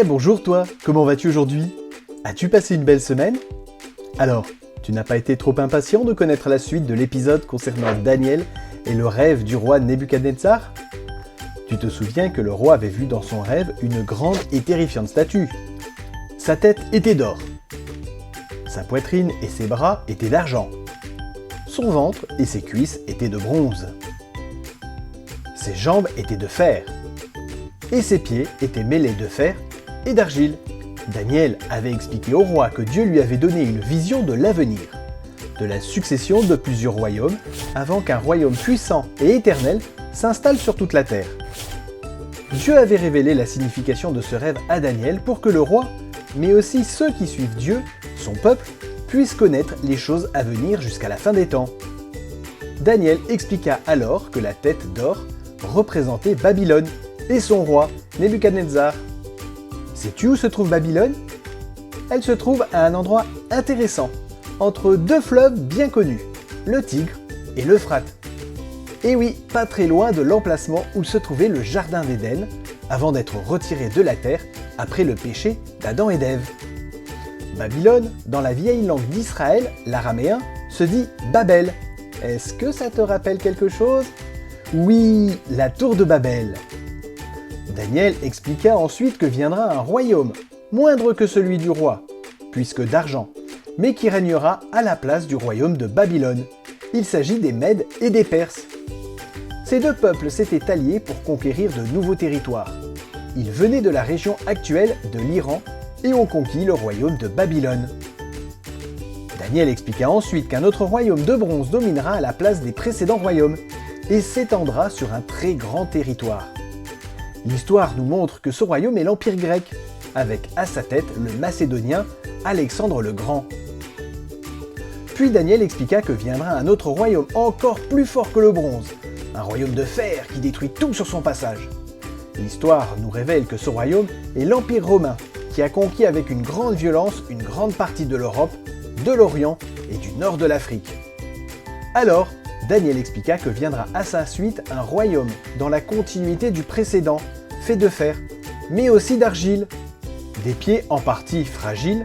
Bonjour toi, comment vas-tu aujourd'hui? As-tu passé une belle semaine? Alors, tu n'as pas été trop impatient de connaître la suite de l'épisode concernant Daniel et le rêve du roi Nebuchadnezzar? Tu te souviens que le roi avait vu dans son rêve une grande et terrifiante statue. Sa tête était d'or. Sa poitrine et ses bras étaient d'argent. Son ventre et ses cuisses étaient de bronze. Ses jambes étaient de fer. Et ses pieds étaient mêlés de fer et d'argile. Daniel avait expliqué au roi que Dieu lui avait donné une vision de l'avenir, de la succession de plusieurs royaumes, avant qu'un royaume puissant et éternel s'installe sur toute la terre. Dieu avait révélé la signification de ce rêve à Daniel pour que le roi, mais aussi ceux qui suivent Dieu, son peuple, puissent connaître les choses à venir jusqu'à la fin des temps. Daniel expliqua alors que la tête d'or représentait Babylone et son roi, Nebuchadnezzar. Sais-tu où se trouve Babylone? Elle se trouve à un endroit intéressant, entre deux fleuves bien connus, le Tigre et l'Euphrate. Et oui, pas très loin de l'emplacement où se trouvait le Jardin d'Éden, avant d'être retiré de la terre après le péché d'Adam et d'Ève. Babylone, dans la vieille langue d'Israël, l'araméen, se dit Babel. Est-ce que ça te rappelle quelque chose? Oui, la tour de Babel. Daniel expliqua ensuite que viendra un royaume, moindre que celui du roi, puisque d'argent, mais qui régnera à la place du royaume de Babylone. Il s'agit des Mèdes et des Perses. Ces deux peuples s'étaient alliés pour conquérir de nouveaux territoires. Ils venaient de la région actuelle de l'Iran et ont conquis le royaume de Babylone. Daniel expliqua ensuite qu'un autre royaume de bronze dominera à la place des précédents royaumes et s'étendra sur un très grand territoire. L'histoire nous montre que ce royaume est l'Empire grec, avec à sa tête le Macédonien Alexandre le Grand. Puis Daniel expliqua que viendra un autre royaume encore plus fort que le bronze, un royaume de fer qui détruit tout sur son passage. L'histoire nous révèle que ce royaume est l'Empire romain, qui a conquis avec une grande violence une grande partie de l'Europe, de l'Orient et du nord de l'Afrique. Alors, Daniel expliqua que viendra à sa suite un royaume dans la continuité du précédent, fait de fer, mais aussi d'argile, des pieds en partie fragiles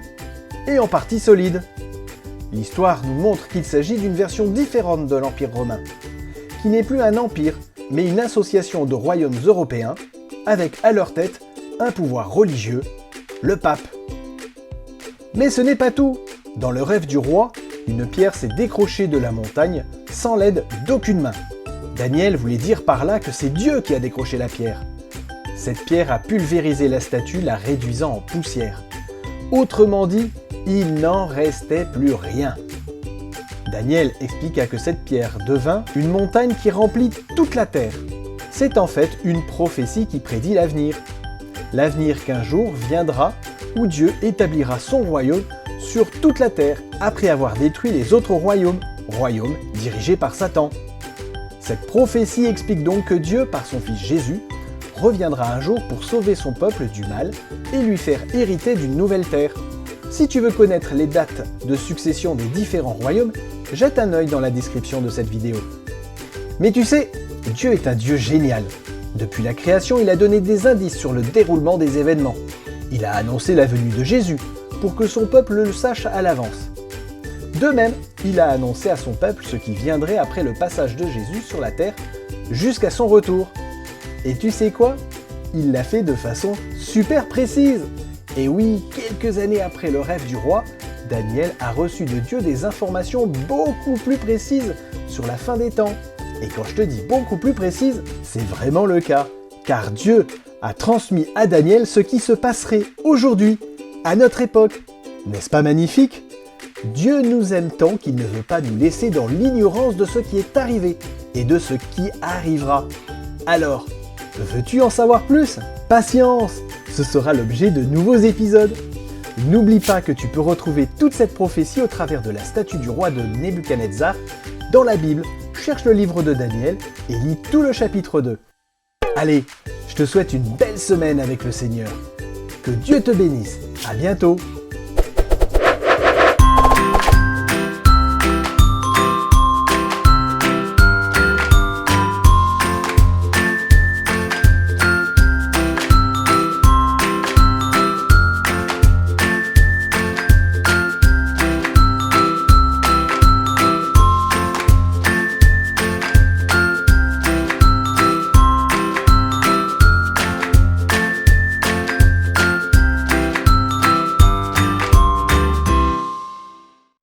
et en partie solides. L'histoire nous montre qu'il s'agit d'une version différente de l'Empire romain, qui n'est plus un empire, mais une association de royaumes européens, avec à leur tête un pouvoir religieux, le pape. Mais ce n'est pas tout. Dans le rêve du roi, une pierre s'est décrochée de la montagne sans l'aide d'aucune main. Daniel voulait dire par là que c'est Dieu qui a décroché la pierre. Cette pierre a pulvérisé la statue, la réduisant en poussière. Autrement dit, il n'en restait plus rien. Daniel expliqua que cette pierre devint une montagne qui remplit toute la terre. C'est en fait une prophétie qui prédit l'avenir. L'avenir qu'un jour viendra où Dieu établira son royaume sur toute la terre après avoir détruit les autres royaumes dirigés par Satan. Cette prophétie explique donc que Dieu, par son Fils Jésus, reviendra un jour pour sauver son peuple du mal et lui faire hériter d'une nouvelle terre. Si tu veux connaître les dates de succession des différents royaumes, jette un œil dans la description de cette vidéo. Mais tu sais, Dieu est un Dieu génial. Depuis la création, il a donné des indices sur le déroulement des événements. Il a annoncé la venue de Jésus, pour que son peuple le sache à l'avance. De même, il a annoncé à son peuple ce qui viendrait après le passage de Jésus sur la terre jusqu'à son retour. Et tu sais quoi? Il l'a fait de façon super précise. Et oui, quelques années après le rêve du roi, Daniel a reçu de Dieu des informations beaucoup plus précises sur la fin des temps. Et quand je te dis beaucoup plus précises, c'est vraiment le cas. Car Dieu a transmis à Daniel ce qui se passerait aujourd'hui, à notre époque. N'est-ce pas magnifique? Dieu nous aime tant qu'il ne veut pas nous laisser dans l'ignorance de ce qui est arrivé et de ce qui arrivera. Alors, veux-tu en savoir plus? Patience! Ce sera l'objet de nouveaux épisodes. N'oublie pas que tu peux retrouver toute cette prophétie au travers de la statue du roi de Nebuchadnezzar dans la Bible. Cherche le livre de Daniel et lis tout le chapitre 2. Allez, je te souhaite une belle semaine avec le Seigneur. Que Dieu te bénisse. À bientôt.